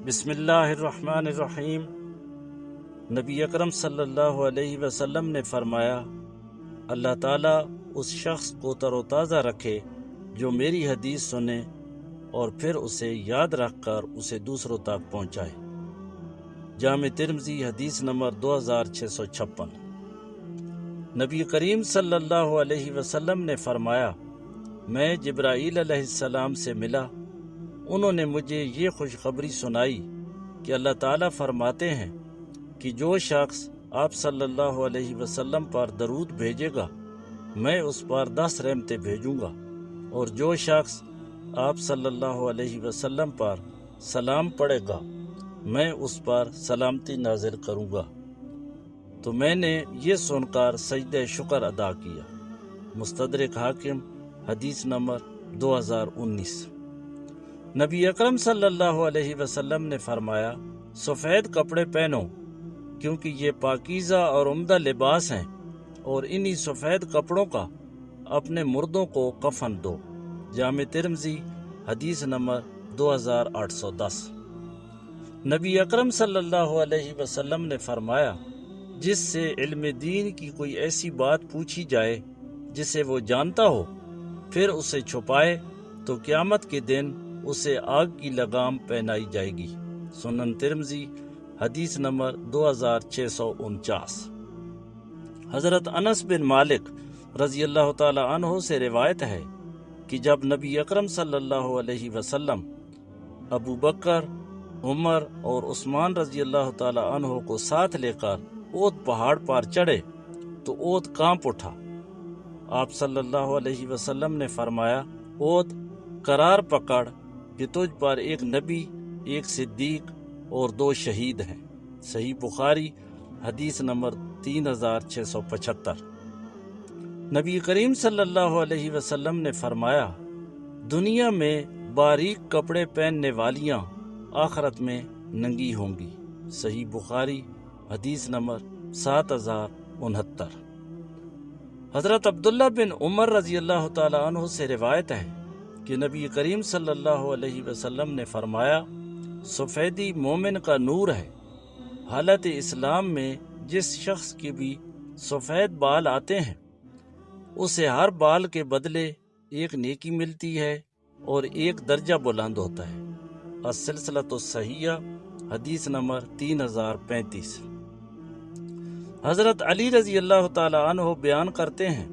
بسم اللہ الرحمن الرحیم۔ نبی اکرم صلی اللہ علیہ وسلم نے فرمایا، اللہ تعالیٰ اس شخص کو تر و تازہ رکھے جو میری حدیث سنے اور پھر اسے یاد رکھ کر اسے دوسروں تک پہنچائے۔ جامع ترمذی حدیث نمبر 2656۔ نبی کریم صلی اللہ علیہ وسلم نے فرمایا، میں جبرائیل علیہ السلام سے ملا، انہوں نے مجھے یہ خوشخبری سنائی کہ اللہ تعالیٰ فرماتے ہیں کہ جو شخص آپ صلی اللہ علیہ وسلم پر درود بھیجے گا میں اس پر 10 رحمتیں بھیجوں گا، اور جو شخص آپ صلی اللہ علیہ وسلم پر سلام پڑھے گا میں اس پر سلامتی نازل کروں گا۔ تو میں نے یہ سن کر سجدہ شکر ادا کیا۔ مستدرک حاکم حدیث نمبر 2019۔ نبی اکرم صلی اللہ علیہ وسلم نے فرمایا، سفید کپڑے پہنو کیونکہ یہ پاکیزہ اور عمدہ لباس ہیں، اور انہی سفید کپڑوں کا اپنے مردوں کو کفن دو۔ جامع ترمذی حدیث نمبر 2810۔ نبی اکرم صلی اللہ علیہ وسلم نے فرمایا، جس سے علم دین کی کوئی ایسی بات پوچھی جائے جسے وہ جانتا ہو پھر اسے چھپائے تو قیامت کے دن اسے آگ کی لگام پہنائی جائے گی۔ سنن ترمذی حدیث نمبر 2649۔ حضرت انس بن مالک رضی اللہ تعالی عنہ سے روایت ہے کہ جب نبی اکرم صلی اللہ علیہ وسلم ابو بکر، عمر اور عثمان رضی اللہ تعالی عنہ کو ساتھ لے کر اود پہاڑ پر چڑھے تو اود کانپ اٹھا۔ آپ صلی اللہ علیہ وسلم نے فرمایا، اود قرار پکڑ کہ تجھ پر ایک نبی، ایک صدیق اور 2 شہید ہیں۔ صحیح بخاری حدیث نمبر 3675۔ نبی کریم صلی اللہ علیہ وسلم نے فرمایا، دنیا میں باریک کپڑے پہننے والیاں آخرت میں ننگی ہوں گی۔ صحیح بخاری حدیث نمبر 7069۔ حضرت عبداللہ بن عمر رضی اللہ تعالی عنہ سے روایت ہے کہ نبی کریم صلی اللہ علیہ وسلم نے فرمایا، سفیدی مومن کا نور ہے۔ حالت اسلام میں جس شخص کے بھی سفید بال آتے ہیں اسے ہر بال کے بدلے ایک نیکی ملتی ہے اور ایک درجہ بلند ہوتا ہے۔ السلسلۃ الصحیحہ حدیث نمبر 3035۔ حضرت علی رضی اللہ تعالی عنہ بیان کرتے ہیں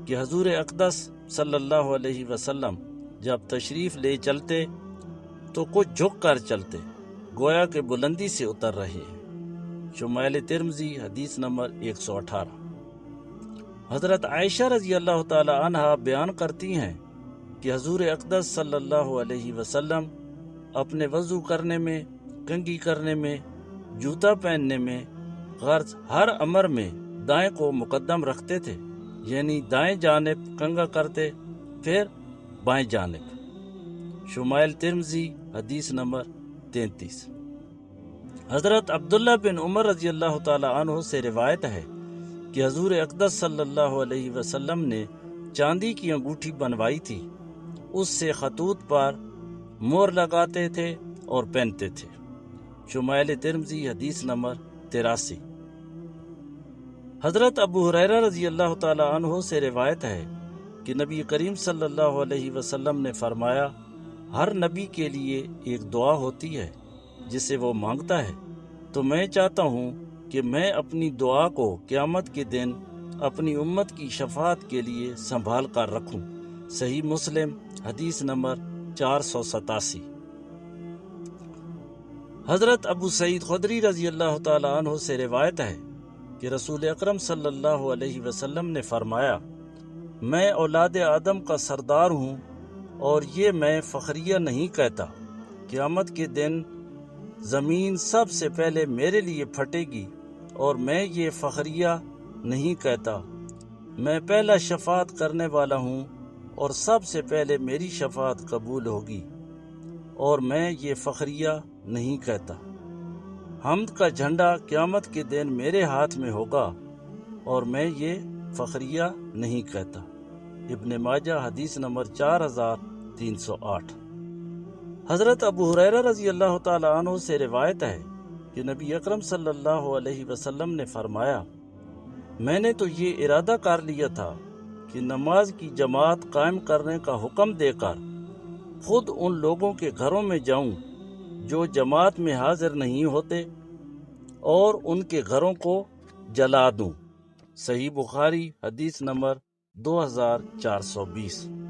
کہ حضور اقدس صلی اللہ علیہ وسلم جب تشریف لے چلتے تو کچھ جھک کر چلتے، گویا کہ بلندی سے اتر رہے ہیں۔ شمائل ترمذی حدیث نمبر 118۔ حضرت عائشہ رضی اللہ تعالی عنہا بیان کرتی ہیں کہ حضور اقدس صلی اللہ علیہ وسلم اپنے وضو کرنے میں، کنگھی کرنے میں، جوتا پہننے میں، غرض ہر امر میں دائیں کو مقدم رکھتے تھے، یعنی دائیں جانب کنگھا کرتے پھر بائیں جانب۔ شمائل ترمذی حدیث نمبر 33۔ حضرت عبداللہ بن عمر رضی اللہ تعالی عنہ سے روایت ہے کہ حضور اقدس صلی اللہ علیہ وسلم نے چاندی کی انگوٹھی بنوائی تھی، اس سے خطوط پر مہر لگاتے تھے اور پہنتے تھے۔ شمائل ترمذی حدیث نمبر 83۔ حضرت ابو ہریرہ رضی اللہ تعالی عنہ سے روایت ہے کہ نبی کریم صلی اللہ علیہ وسلم نے فرمایا، ہر نبی کے لیے ایک دعا ہوتی ہے جسے وہ مانگتا ہے، تو میں چاہتا ہوں کہ میں اپنی دعا کو قیامت کے دن اپنی امت کی شفاعت کے لیے سنبھال کر رکھوں۔ صحیح مسلم حدیث نمبر 487۔ حضرت ابو سعید خدری رضی اللہ تعالی عنہ سے روایت ہے کہ رسول اکرم صلی اللہ علیہ وسلم نے فرمایا، میں اولاد آدم کا سردار ہوں اور یہ میں فخریہ نہیں کہتا۔ قیامت کے دن زمین سب سے پہلے میرے لیے پھٹے گی اور میں یہ فخریہ نہیں کہتا، میں پہلا شفاعت کرنے والا ہوں اور سب سے پہلے میری شفاعت قبول ہوگی، اور میں یہ فخریہ نہیں کہتا۔ حمد کا جھنڈا قیامت کے دن میرے ہاتھ میں ہوگا اور میں یہ فخریہ نہیں کہتا۔ ابن ماجہ حدیث نمبر 4308۔ حضرت ابو ہریرہ رضی اللہ تعالیٰ عنہ سے روایت ہے کہ نبی اکرم صلی اللہ علیہ وسلم نے فرمایا، میں نے تو یہ ارادہ کر لیا تھا کہ نماز کی جماعت قائم کرنے کا حکم دے کر خود ان لوگوں کے گھروں میں جاؤں جو جماعت میں حاضر نہیں ہوتے اور ان کے گھروں کو جلا دوں۔ صحیح بخاری حدیث نمبر 2420۔